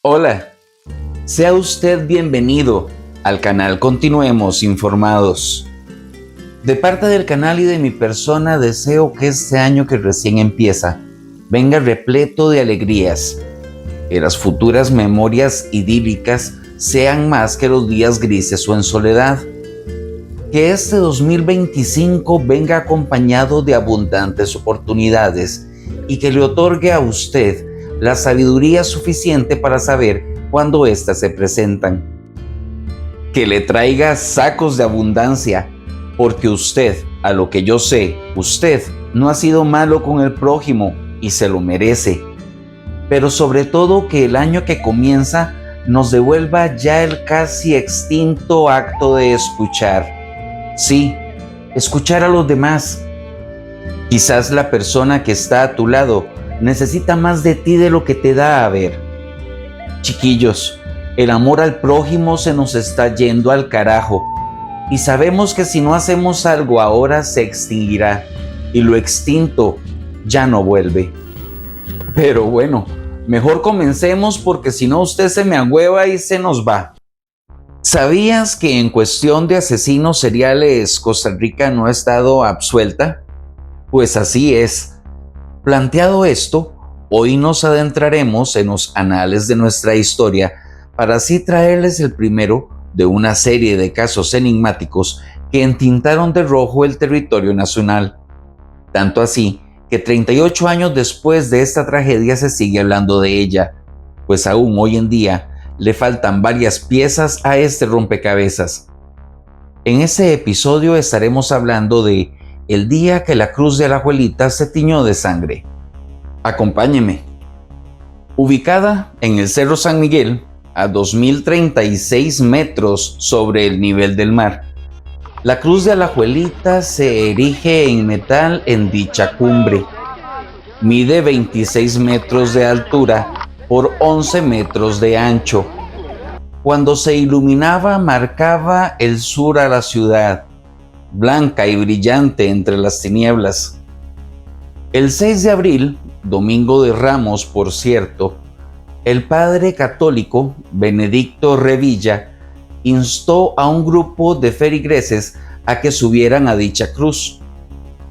Hola, sea usted bienvenido al canal Continuemos Informados. De parte del canal y de mi persona deseo que este año que recién empieza venga repleto de alegrías, que las futuras memorias idílicas sean más que los días grises o en soledad, que este 2025 venga acompañado de abundantes oportunidades y que le otorgue a usted la sabiduría suficiente para saber cuándo éstas se presentan. Que le traiga sacos de abundancia, porque usted, a lo que yo sé, usted no ha sido malo con el prójimo y se lo merece. Pero sobre todo que el año que comienza nos devuelva ya el casi extinto acto de escuchar. Sí, escuchar a los demás. Quizás la persona que está a tu lado necesita más de ti de lo que te da a ver. Chiquillos, el amor al prójimo se nos está yendo al carajo y sabemos que si no hacemos algo ahora se extinguirá y lo extinto ya no vuelve. Pero bueno, mejor comencemos porque si no usted se me agüeva y se nos va. ¿Sabías que en cuestión de asesinos seriales Costa Rica no ha estado absuelta? Pues así es. Planteado esto, hoy nos adentraremos en los anales de nuestra historia para así traerles el primero de una serie de casos enigmáticos que entintaron de rojo el territorio nacional. Tanto así que 38 años después de esta tragedia se sigue hablando de ella, pues aún hoy en día le faltan varias piezas a este rompecabezas. En ese episodio estaremos hablando de el día que la cruz de Alajuelita se tiñó de sangre. Acompáñeme. Ubicada en el Cerro San Miguel, a 2036 metros sobre el nivel del mar, la cruz de Alajuelita se erige en metal en dicha cumbre. Mide 26 metros de altura por 11 metros de ancho. Cuando se iluminaba marcaba el sur a la ciudad, blanca y brillante entre las tinieblas. El 6 de abril, Domingo de Ramos por cierto, el padre católico Benedicto Revilla instó a un grupo de feligreses a que subieran a dicha cruz.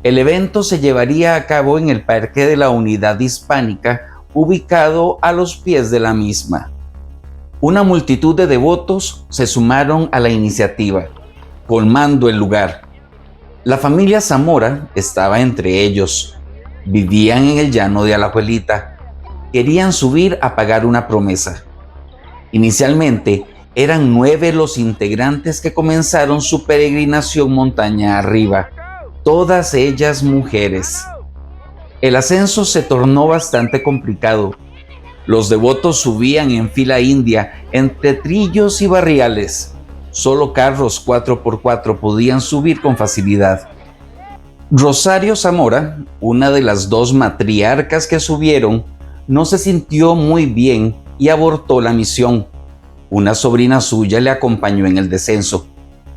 El evento se llevaría a cabo en el Parque de la Unidad Hispánica, ubicado a los pies de la misma. Una multitud de devotos se sumaron a la iniciativa, colmando el lugar. La familia Zamora estaba entre ellos. Vivían en el llano de Alajuelita. Querían subir a pagar una promesa. Inicialmente, eran 9 los integrantes que comenzaron su peregrinación montaña arriba, todas ellas mujeres. El ascenso se tornó bastante complicado. Los devotos subían en fila india entre trillos y barriales. Solo carros 4x4 podían subir con facilidad. Rosario Zamora, una de las 2 matriarcas que subieron, no se sintió muy bien y abortó la misión. Una sobrina suya le acompañó en el descenso.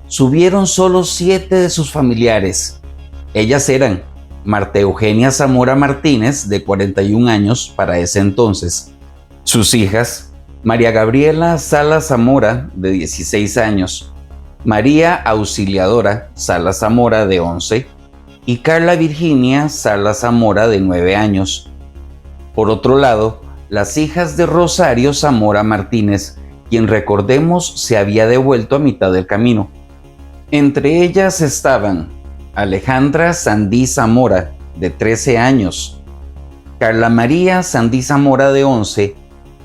Subieron solo 7 de sus familiares. Ellas eran Marta Eugenia Zamora Martínez, de 41 años para ese entonces. Sus hijas, María Gabriela Sala Zamora, de 16 años. María Auxiliadora Sala Zamora, de 11. Y Carla Virginia Sala Zamora, de 9 años. Por otro lado, las hijas de Rosario Zamora Martínez, quien recordemos se había devuelto a mitad del camino. Entre ellas estaban Alejandra Sandí Zamora, de 13 años, Carla María Sandí Zamora, de 11,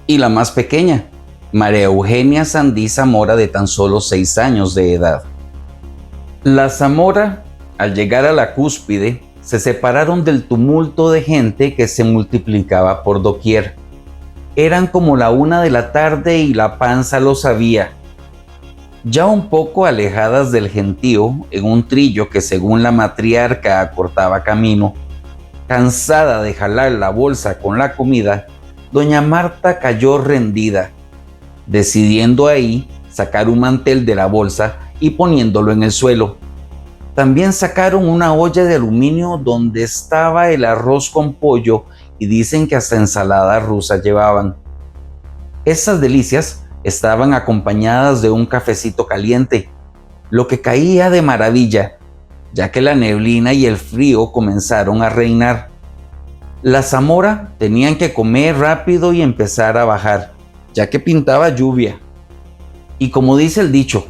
y la más pequeña, María Eugenia Sandí Zamora, de tan solo 6 años de edad. La Zamora, al llegar a la cúspide, se separaron del tumulto de gente que se multiplicaba por doquier. Eran como la 1 de la tarde y la panza lo sabía. Ya un poco alejadas del gentío, en un trillo que según la matriarca acortaba camino, cansada de jalar la bolsa con la comida, doña Marta cayó rendida, decidiendo ahí sacar un mantel de la bolsa y poniéndolo en el suelo. También sacaron una olla de aluminio donde estaba el arroz con pollo y dicen que hasta ensalada rusa llevaban. Estas delicias estaban acompañadas de un cafecito caliente, lo que caía de maravilla, ya que la neblina y el frío comenzaron a reinar. La Zamora tenían que comer rápido y empezar a bajar, ya que pintaba lluvia. Y como dice el dicho,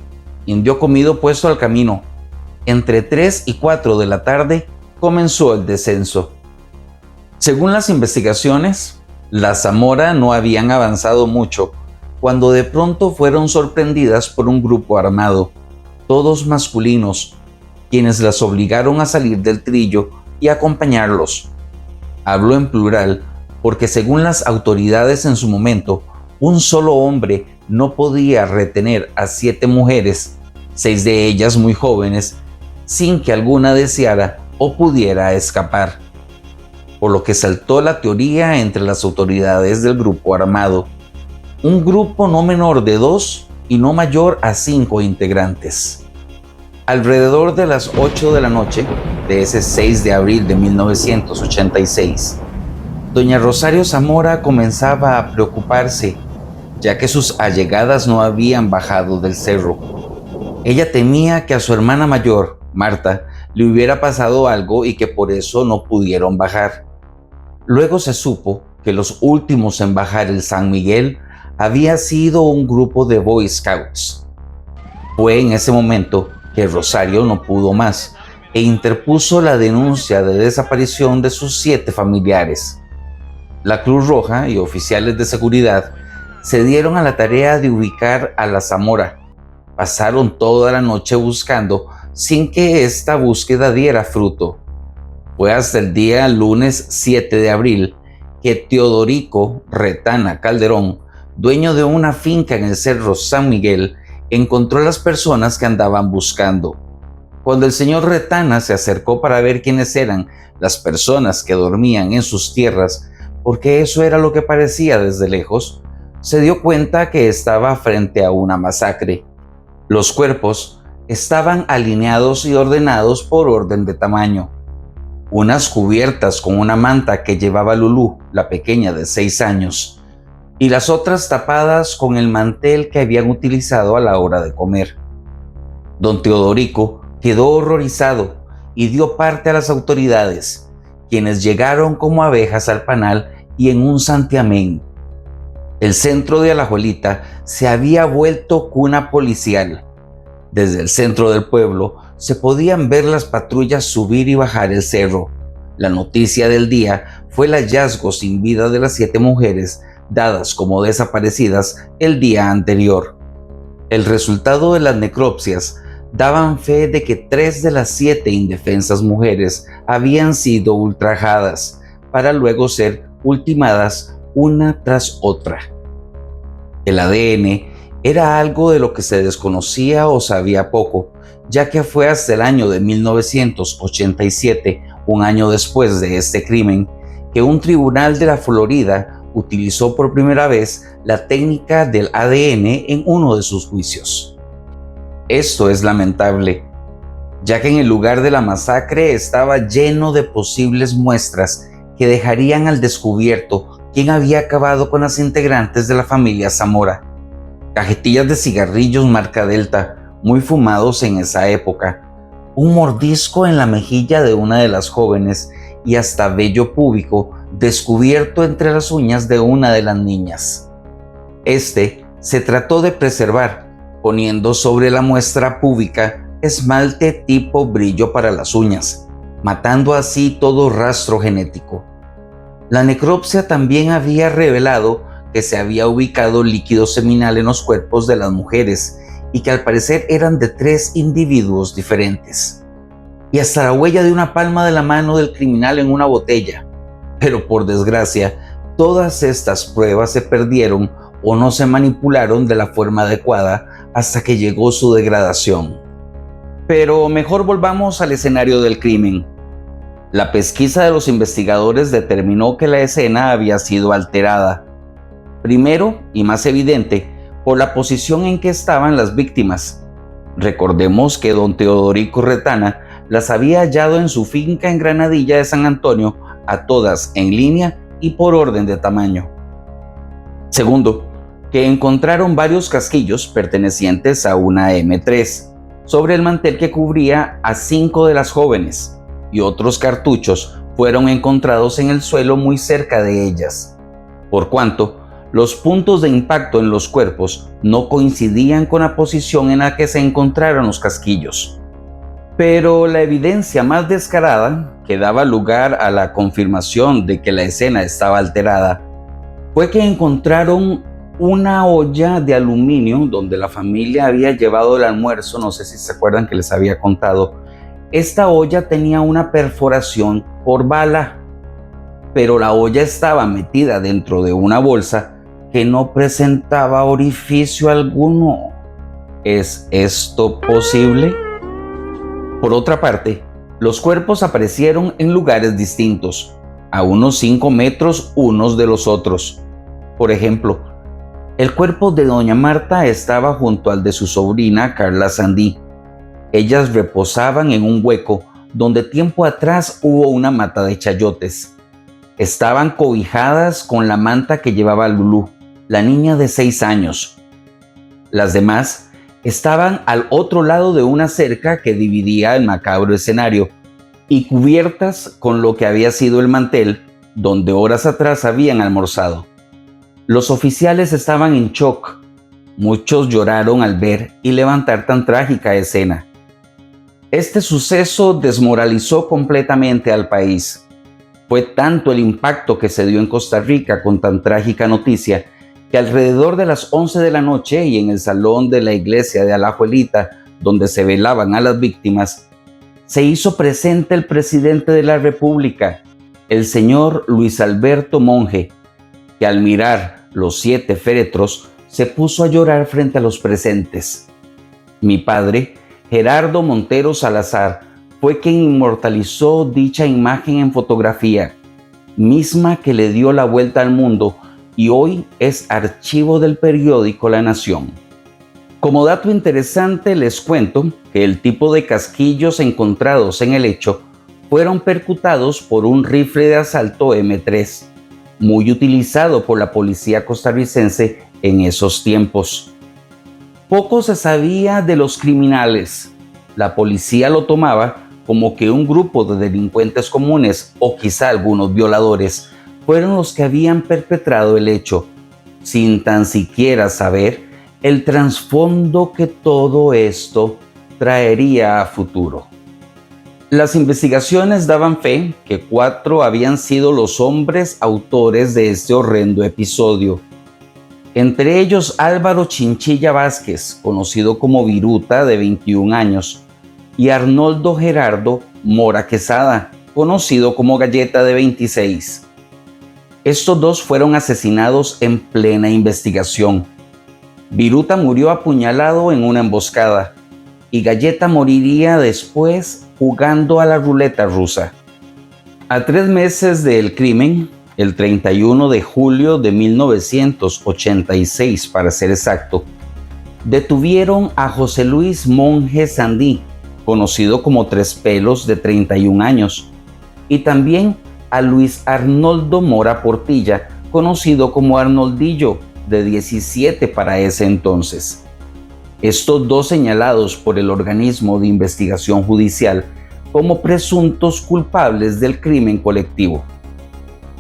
indio comido puesto al camino. Entre 3 y 4 de la tarde comenzó el descenso. Según las investigaciones, las Zamora no habían avanzado mucho cuando de pronto fueron sorprendidas por un grupo armado, todos masculinos, quienes las obligaron a salir del trillo y acompañarlos. Hablo en plural porque según las autoridades en su momento, un solo hombre no podía retener a 7 mujeres, 6 de ellas muy jóvenes, sin que alguna deseara o pudiera escapar. Por lo que saltó la teoría entre las autoridades del grupo armado. Un grupo no menor de 2 y no mayor a 5 integrantes. Alrededor de las 8 de la noche de ese 6 de abril de 1986, doña Rosario Zamora comenzaba a preocuparse, ya que sus allegadas no habían bajado del cerro. Ella temía que a su hermana mayor, Marta, le hubiera pasado algo y que por eso no pudieron bajar. Luego se supo que los últimos en bajar el San Miguel había sido un grupo de Boy Scouts. Fue en ese momento que Rosario no pudo más e interpuso la denuncia de desaparición de sus 7 familiares. La Cruz Roja y oficiales de seguridad se dieron a la tarea de ubicar a la Zamora. Pasaron toda la noche buscando sin que esta búsqueda diera fruto. Fue hasta el día lunes 7 de abril que Teodorico Retana Calderón, dueño de una finca en el Cerro San Miguel, encontró a las personas que andaban buscando. Cuando el señor Retana se acercó para ver quiénes eran las personas que dormían en sus tierras, porque eso era lo que parecía desde lejos, se dio cuenta que estaba frente a una masacre. Los cuerpos estaban alineados y ordenados por orden de tamaño. Unas cubiertas con una manta que llevaba Lulú, la pequeña de 6 años, y las otras tapadas con el mantel que habían utilizado a la hora de comer. Don Teodorico quedó horrorizado y dio parte a las autoridades, quienes llegaron como abejas al panal y en un santiamén. El centro de Alajuelita se había vuelto cuna policial. Desde el centro del pueblo se podían ver las patrullas subir y bajar el cerro. La noticia del día fue el hallazgo sin vida de las 7 mujeres dadas como desaparecidas el día anterior. El resultado de las necropsias daban fe de que 3 de las 7 indefensas mujeres habían sido ultrajadas para luego ser ultimadas una tras otra. El ADN era algo de lo que se desconocía o sabía poco, ya que fue hasta el año de 1987, un año después de este crimen, que un tribunal de la Florida utilizó por primera vez la técnica del ADN en uno de sus juicios. Esto es lamentable, ya que en el lugar de la masacre estaba lleno de posibles muestras que dejarían al descubierto quién había acabado con las integrantes de la familia Zamora. Cajetillas de cigarrillos marca Delta, muy fumados en esa época, un mordisco en la mejilla de una de las jóvenes y hasta vello púbico descubierto entre las uñas de una de las niñas. Este se trató de preservar, poniendo sobre la muestra púbica esmalte tipo brillo para las uñas, matando así todo rastro genético. La necropsia también había revelado que se había ubicado líquido seminal en los cuerpos de las mujeres y que al parecer eran de 3 individuos diferentes. Y hasta la huella de una palma de la mano del criminal en una botella. Pero por desgracia, todas estas pruebas se perdieron o no se manipularon de la forma adecuada hasta que llegó su degradación. Pero mejor volvamos al escenario del crimen. La pesquisa de los investigadores determinó que la escena había sido alterada. Primero, y más evidente, por la posición en que estaban las víctimas. Recordemos que don Teodorico Retana las había hallado en su finca en Granadilla de San Antonio, a todas en línea y por orden de tamaño. Segundo, que encontraron varios casquillos pertenecientes a una M3 sobre el mantel que cubría a 5 de las jóvenes, y otros cartuchos fueron encontrados en el suelo muy cerca de ellas, por cuanto los puntos de impacto en los cuerpos no coincidían con la posición en la que se encontraron los casquillos. Pero la evidencia más descarada, que daba lugar a la confirmación de que la escena estaba alterada, fue que encontraron una olla de aluminio donde la familia había llevado el almuerzo. No sé si se acuerdan que les había contado. Esta olla tenía una perforación por bala, pero la olla estaba metida dentro de una bolsa que no presentaba orificio alguno. ¿Es esto posible? Por otra parte, los cuerpos aparecieron en lugares distintos, a unos 5 metros unos de los otros. Por ejemplo, el cuerpo de doña Marta estaba junto al de su sobrina Carla Sandí. Ellas reposaban en un hueco donde tiempo atrás hubo una mata de chayotes. Estaban cobijadas con la manta que llevaba Lulú, la niña de 6 años. Las demás estaban al otro lado de una cerca que dividía el macabro escenario y cubiertas con lo que había sido el mantel donde horas atrás habían almorzado. Los oficiales estaban en shock. Muchos lloraron al ver y levantar tan trágica escena. Este suceso desmoralizó completamente al país. Fue tanto el impacto que se dio en Costa Rica con tan trágica noticia que alrededor de las 11 de la noche y en el salón de la iglesia de Alajuelita, donde se velaban a las víctimas, se hizo presente el presidente de la República, el señor Luis Alberto Monge, que al mirar los 7 féretros se puso a llorar frente a los presentes. Mi padre, Gerardo Montero Salazar, fue quien inmortalizó dicha imagen en fotografía, misma que le dio la vuelta al mundo y hoy es archivo del periódico La Nación. Como dato interesante les cuento que el tipo de casquillos encontrados en el hecho fueron percutados por un rifle de asalto M3, muy utilizado por la policía costarricense en esos tiempos. Poco se sabía de los criminales. La policía lo tomaba como que un grupo de delincuentes comunes o quizá algunos violadores fueron los que habían perpetrado el hecho, sin tan siquiera saber el trasfondo que todo esto traería a futuro. Las investigaciones daban fe que 4 habían sido los hombres autores de este horrendo episodio. Entre ellos Álvaro Chinchilla Vázquez, conocido como Viruta, de 21 años, y Arnoldo Gerardo Mora Quesada, conocido como Galleta, de 26. Estos 2 fueron asesinados en plena investigación. Viruta murió apuñalado en una emboscada y Galleta moriría después jugando a la ruleta rusa. A 3 meses del crimen, el 31 de julio de 1986 para ser exacto, detuvieron a José Luis Monge Sandí, conocido como Tres Pelos, de 31 años, y también a Luis Arnoldo Mora Portilla, conocido como Arnoldillo, de 17 para ese entonces. Estos 2 señalados por el organismo de investigación judicial como presuntos culpables del crimen colectivo.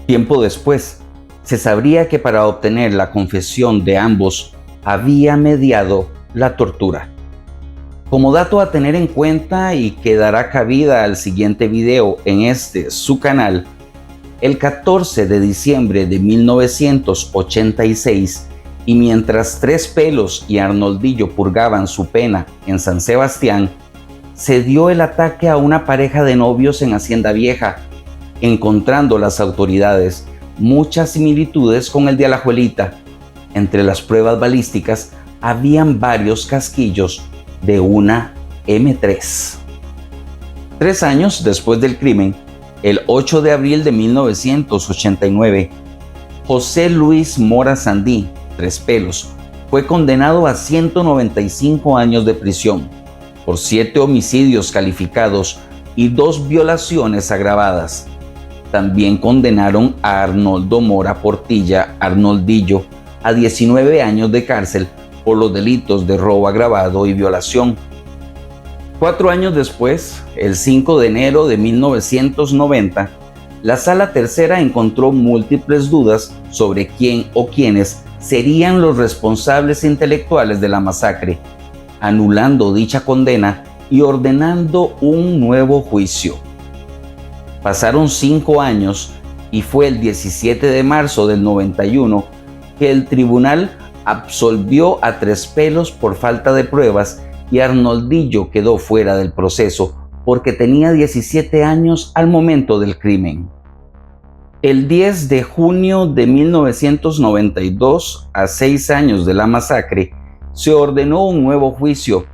Tiempo después, se sabría que para obtener la confesión de ambos había mediado la tortura. Como dato a tener en cuenta y que dará cabida al siguiente video en su canal, el 14 de diciembre de 1986, y mientras Tres Pelos y Arnoldillo purgaban su pena en San Sebastián, se dio el ataque a una pareja de novios en Hacienda Vieja, encontrando las autoridades muchas similitudes con el de Alajuelita. Entre las pruebas balísticas habían varios casquillos de una M3. 3 años después del crimen, el 8 de abril de 1989, José Luis Mora Sandí, Tres Pelos, fue condenado a 195 años de prisión por 7 homicidios calificados y 2 violaciones agravadas. También condenaron a Arnoldo Mora Portilla, Arnoldillo, a 19 años de cárcel por los delitos de robo agravado y violación. 4 años después, el 5 de enero de 1990, la Sala Tercera encontró múltiples dudas sobre quién o quiénes serían los responsables intelectuales de la masacre, anulando dicha condena y ordenando un nuevo juicio. Pasaron 5 años y fue el 17 de marzo del 91 que el tribunal absolvió a Tres Pelos por falta de pruebas y Arnoldillo quedó fuera del proceso porque tenía 17 años al momento del crimen. El 10 de junio de 1992, a 6 años de la masacre, se ordenó un nuevo juicio,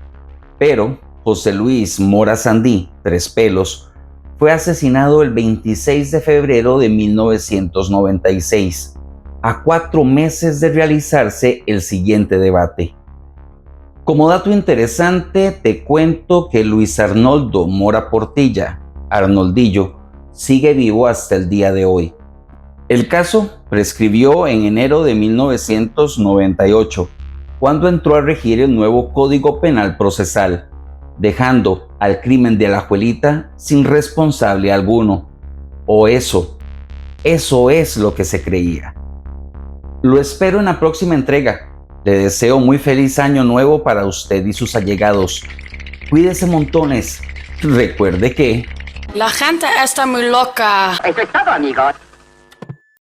pero José Luis Mora Sandí, Tres Pelos, fue asesinado el 26 de febrero de 1996, a 4 meses de realizarse el siguiente debate. Como dato interesante, te cuento que Luis Arnoldo Mora Portilla, Arnoldillo, sigue vivo hasta el día de hoy. El caso prescribió en enero de 1998, cuando entró a regir el nuevo Código Penal Procesal, dejando al crimen de Alajuelita sin responsable alguno. O eso es lo que se creía. Lo espero en la próxima entrega. Le deseo muy feliz año nuevo para usted y sus allegados. Cuídese montones. Recuerde que... La gente está muy loca. Eso es todo, amigos.